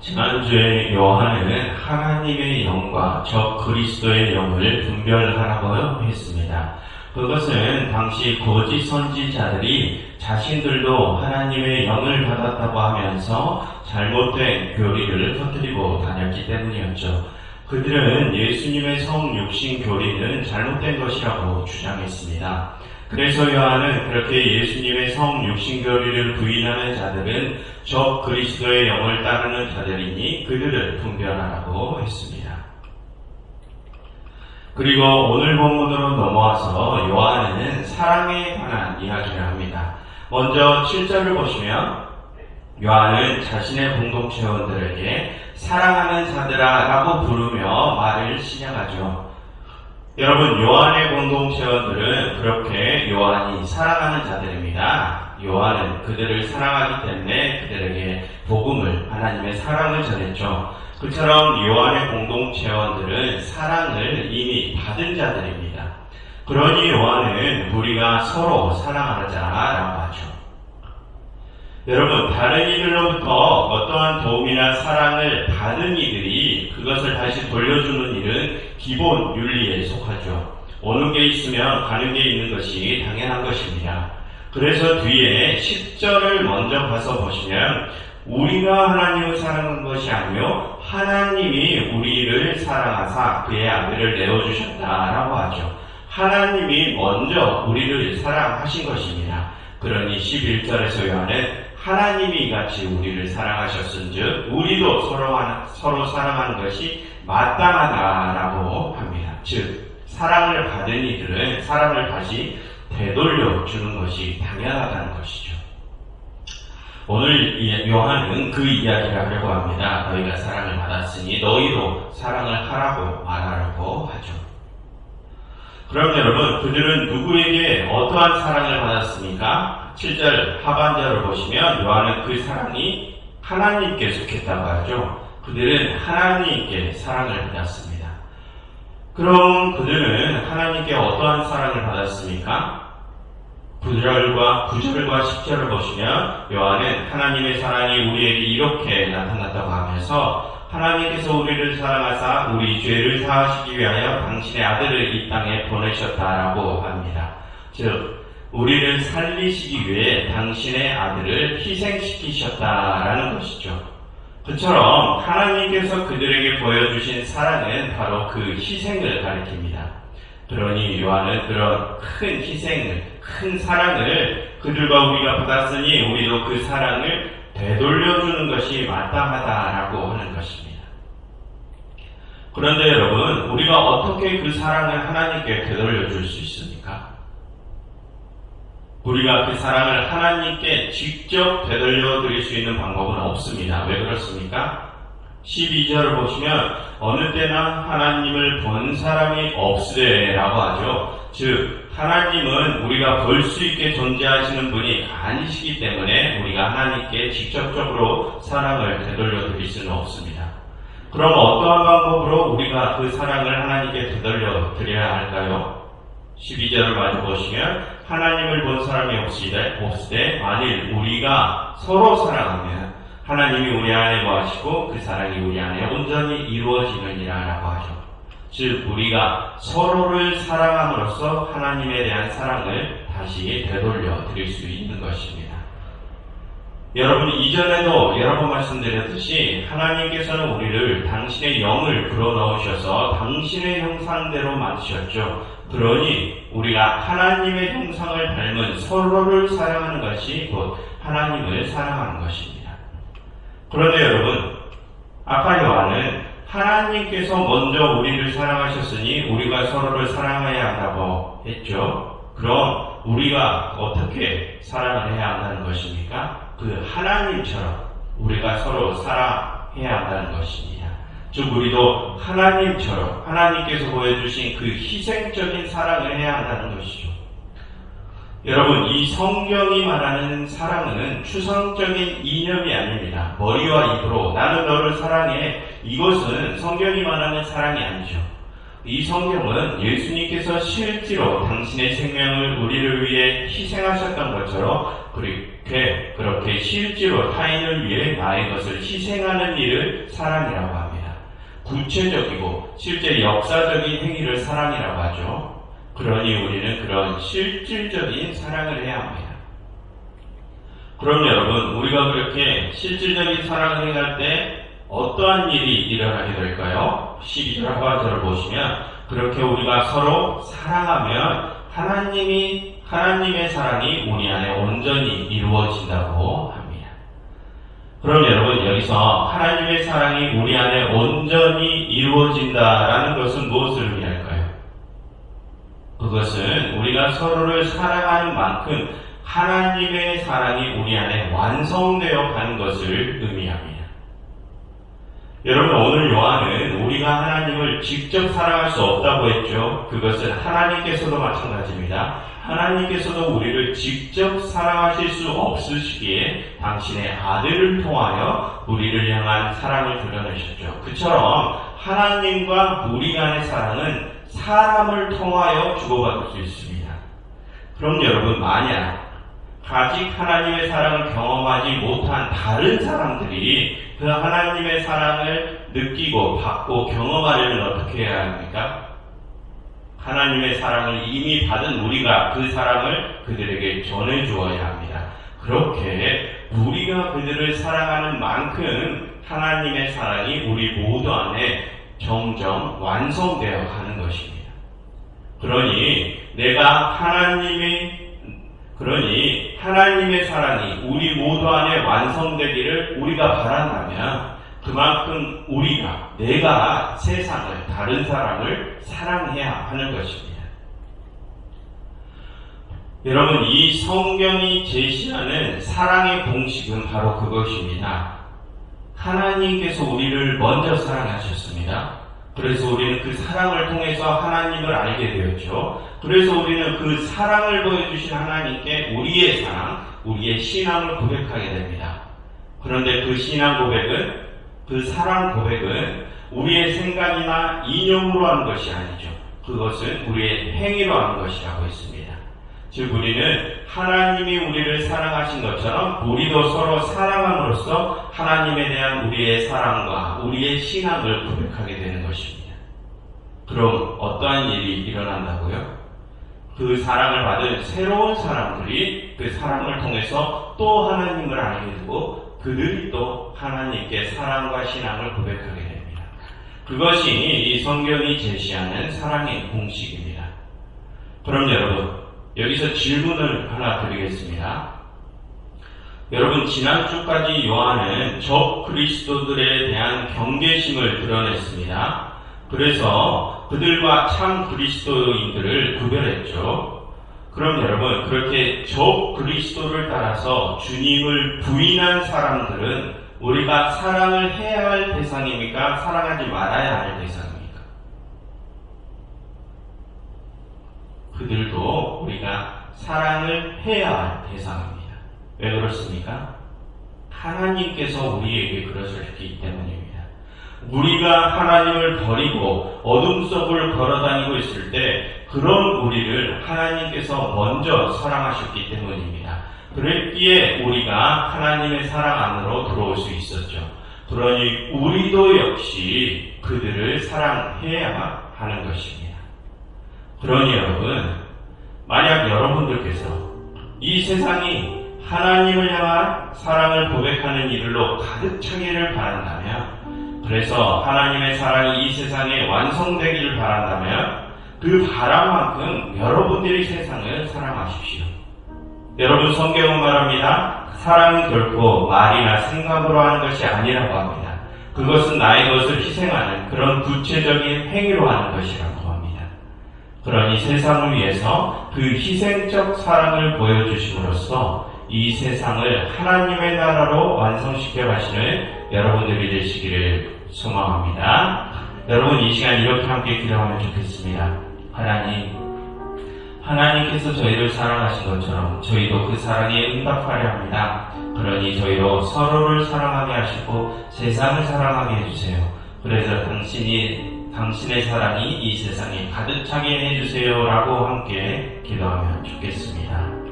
지난주에 요한은 하나님의 영과 적 그리스도의 영을 분별하라고 했습니다. 그것은 당시 거짓 선지자들이 자신들도 하나님의 영을 받았다고 하면서 잘못된 교리를 퍼뜨리고 다녔기 때문이었죠. 그들은 예수님의 성육신 교리는 잘못된 것이라고 주장했습니다. 그래서 요한은 그렇게 예수님의 성육신 교리를 부인하는 자들은 적 그리스도의 영을 따르는 자들이니 그들을 분별하라고 했습니다. 그리고 오늘 본문으로 넘어와서 요한은 사랑에 관한 이야기를 합니다. 먼저 7절을 보시면 요한은 자신의 공동체원들에게 사랑하는 자들아 라고 부르며 말을 시작하죠. 여러분, 요한의 공동체원들은 그렇게 요한이 사랑하는 자들입니다. 요한은 그들을 사랑하기 때문에 그들에게 복음을, 하나님의 사랑을 전했죠. 그처럼 요한의 공동체원들은 사랑을 이미 받은 자들입니다. 그러니 요한은 우리가 서로 사랑하자라고 하죠. 여러분, 다른 이들로부터 어떠한 도움이나 사랑을 받은 이들이 그것을 다시 돌려주는 일은 기본 윤리에 속하죠. 오는 게 있으면 가는 게 있는 것이 당연한 것입니다. 그래서 뒤에 10절을 먼저 봐서 보시면 우리가 하나님을 사랑한 것이 아니요 하나님이 우리를 사랑하사 그의 아들을 내어주셨다라고 하죠. 하나님이 먼저 우리를 사랑하신 것입니다. 그러니 11절에서 요한은 하나님이 같이 우리를 사랑하셨은즉 우리도 서로 사랑하는 것이 마땅하다라고 합니다. 즉 사랑을 받은 이들은 사랑을 다시 되돌려 주는 것이 당연하다는 것이죠. 오늘 요한은 그 이야기를 하려고 합니다. 너희가 사랑을 받았으니 너희도 사랑을 하라고 말하라고 하죠. 그럼 여러분, 그들은 누구에게 어떠한 사랑을 받았습니까? 7절 하반절을 보시면 요한은 그 사랑이 하나님께 속했다고 하죠. 그들은 하나님께 사랑을 받았습니다. 그럼 그들은 하나님께 어떠한 사랑을 받았습니까? 9절과 10절을 보시면 요한은 하나님의 사랑이 우리에게 이렇게 나타났다고 하면서 하나님께서 우리를 사랑하사 우리 죄를 사하시기 위하여 당신의 아들을 이 땅에 보내셨다라고 합니다. 즉 우리를 살리시기 위해 당신의 아들을 희생시키셨다라는 것이죠. 그처럼 하나님께서 그들에게 보여주신 사랑은 바로 그 희생을 가리킵니다. 그러니 요한은 그런 큰 희생을, 큰 사랑을 그들과 우리가 받았으니 우리도 그 사랑을 되돌려주는 것이 마땅하다라고 하는 것입니다. 그런데 여러분, 우리가 어떻게 그 사랑을 하나님께 되돌려줄 수 있습니까? 우리가 그 사랑을 하나님께 직접 되돌려드릴 수 있는 방법은 없습니다. 왜 그렇습니까? 12절을 보시면 어느 때나 하나님을 본 사람이 없으래라고 하죠. 즉 하나님은 우리가 볼 수 있게 존재하시는 분이 아니시기 때문에 우리가 하나님께 직접적으로 사랑을 되돌려 드릴 수는 없습니다. 그럼 어떠한 방법으로 우리가 그 사랑을 하나님께 되돌려 드려야 할까요? 12절을 마저 보시면 하나님을 본 사람이 없으되 만일 우리가 서로 사랑하면 하나님이 우리 안에 거하시고 그 사랑이 우리 안에 온전히 이루어지느니라 라고 하죠. 즉 우리가 서로를 사랑함으로써 하나님에 대한 사랑을 다시 되돌려 드릴 수 있는 것입니다. 여러분, 이전에도 여러 번 말씀드렸듯이 하나님께서는 우리를 당신의 영을 불어넣으셔서 당신의 형상대로 만드셨죠. 그러니 우리가 하나님의 형상을 닮은 서로를 사랑하는 것이 곧 하나님을 사랑하는 것입니다. 그런데 여러분, 아까 요한은 하나님께서 먼저 우리를 사랑하셨으니 우리가 서로를 사랑해야 한다고 했죠. 그럼 우리가 어떻게 사랑을 해야 한다는 것입니까? 그 하나님처럼 우리가 서로 사랑해야 한다는 것입니다. 즉 우리도 하나님처럼 하나님께서 보여주신 그 희생적인 사랑을 해야 한다는 것이죠. 여러분, 이 성경이 말하는 사랑은 추상적인 이념이 아닙니다. 머리와 입으로 나는 너를 사랑해, 이것은 성경이 말하는 사랑이 아니죠. 이 성경은 예수님께서 실제로 당신의 생명을 우리를 위해 희생하셨던 것처럼 그렇게 실제로 타인을 위해 나의 것을 희생하는 일을 사랑이라고 합니다. 구체적이고 실제 역사적인 행위를 사랑이라고 하죠. 그러니 우리는 그런 실질적인 사랑을 해야 합니다. 그럼 여러분, 우리가 그렇게 실질적인 사랑을 행할 때 어떠한 일이 일어나게 될까요? 12절 하반절을 보시면 그렇게 우리가 서로 사랑하면 하나님의 사랑이 우리 안에 온전히 이루어진다고 합니다. 그럼 여러분, 여기서 하나님의 사랑이 우리 안에 온전히 이루어진다라는 것은 무엇을 의미할까요? 그것은 우리가 서로를 사랑하는 만큼 하나님의 사랑이 우리 안에 완성되어 가는 것을 의미합니다. 여러분, 오늘 요한은 우리가 하나님을 직접 사랑할 수 없다고 했죠. 그것은 하나님께서도 마찬가지입니다. 하나님께서도 우리를 직접 사랑하실 수 없으시기에 당신의 아들을 통하여 우리를 향한 사랑을 드러내셨죠. 그처럼 하나님과 우리 간의 사랑은 사람을 통하여 주고받을 수 있습니다. 그럼 여러분, 만약 아직 하나님의 사랑을 경험하지 못한 다른 사람들이 그 하나님의 사랑을 느끼고 받고 경험하려면 어떻게 해야 합니까? 하나님의 사랑을 이미 받은 우리가 그 사랑을 그들에게 전해주어야 합니다. 그렇게 우리가 그들을 사랑하는 만큼 하나님의 사랑이 우리 모두 안에 점점 완성되어 가는 것입니다. 그러니 하나님의 사랑이 우리 모두 안에 완성되기를 우리가 바란다면 그만큼 내가 세상을, 다른 사람을 사랑해야 하는 것입니다. 여러분, 이 성경이 제시하는 사랑의 공식은 바로 그것입니다. 하나님께서 우리를 먼저 사랑하셨습니다. 그래서 우리는 그 사랑을 통해서 하나님을 알게 되었죠. 그래서 우리는 그 사랑을 보여주신 하나님께 우리의 사랑, 우리의 신앙을 고백하게 됩니다. 그런데 그 신앙 고백은, 그 사랑 고백은 우리의 생각이나 이념으로 하는 것이 아니죠. 그것은 우리의 행위로 하는 것이라고 했습니다. 즉 우리는 하나님이 우리를 사랑하신 것처럼 우리도 서로 사랑함으로써 하나님에 대한 우리의 사랑과 우리의 신앙을 고백하게 되는 것입니다. 그럼 어떠한 일이 일어난다고요? 그 사랑을 받은 새로운 사람들이 그 사랑을 통해서 또 하나님을 알게 되고 그들이 또 하나님께 사랑과 신앙을 고백하게 됩니다. 그것이 이 성경이 제시하는 사랑의 공식입니다. 그럼 여러분, 여기서 질문을 하나 드리겠습니다. 여러분, 지난주까지 요한은 적 그리스도들에 대한 경계심을 드러냈습니다. 그래서 그들과 참 그리스도인들을 구별했죠. 그럼 여러분, 그렇게 적 그리스도를 따라서 주님을 부인한 사람들은 우리가 사랑을 해야 할 대상입니까? 사랑하지 말아야 할 대상입니까? 그들도 우리가 사랑을 해야 할 대상입니다. 왜 그렇습니까? 하나님께서 우리에게 그러셨기 때문입니다. 우리가 하나님을 버리고 어둠 속을 걸어다니고 있을 때 그런 우리를 하나님께서 먼저 사랑하셨기 때문입니다. 그랬기에 우리가 하나님의 사랑 안으로 들어올 수 있었죠. 그러니 우리도 역시 그들을 사랑해야 하는 것입니다. 그러니 여러분, 만약 여러분들께서 이 세상이 하나님을 향한 사랑을 고백하는 일로 가득 차기를 바란다면, 그래서 하나님의 사랑이 이 세상에 완성되기를 바란다면 그 바람만큼 여러분들이 세상을 사랑하십시오. 여러분, 성경은 말합니다. 사랑은 결코 말이나 생각으로 하는 것이 아니라고 합니다. 그것은 나의 것을 희생하는 그런 구체적인 행위로 하는 것이라고 합니다. 그러니 세상을 위해서 그 희생적 사랑을 보여주심으로써 이 세상을 하나님의 나라로 완성시켜 가시는 여러분들이 되시기를 소망합니다. 여러분, 이 시간 이렇게 함께 기도하면 좋겠습니다. 하나님께서 저희를 사랑하신 것처럼 저희도 그 사랑에 응답하려 합니다. 그러니 저희로 서로를 사랑하게 하시고 세상을 사랑하게 해주세요. 그래서 당신이 당신의 사랑이 이 세상에 가득 차게 해주세요 라고 함께 기도하면 좋겠습니다.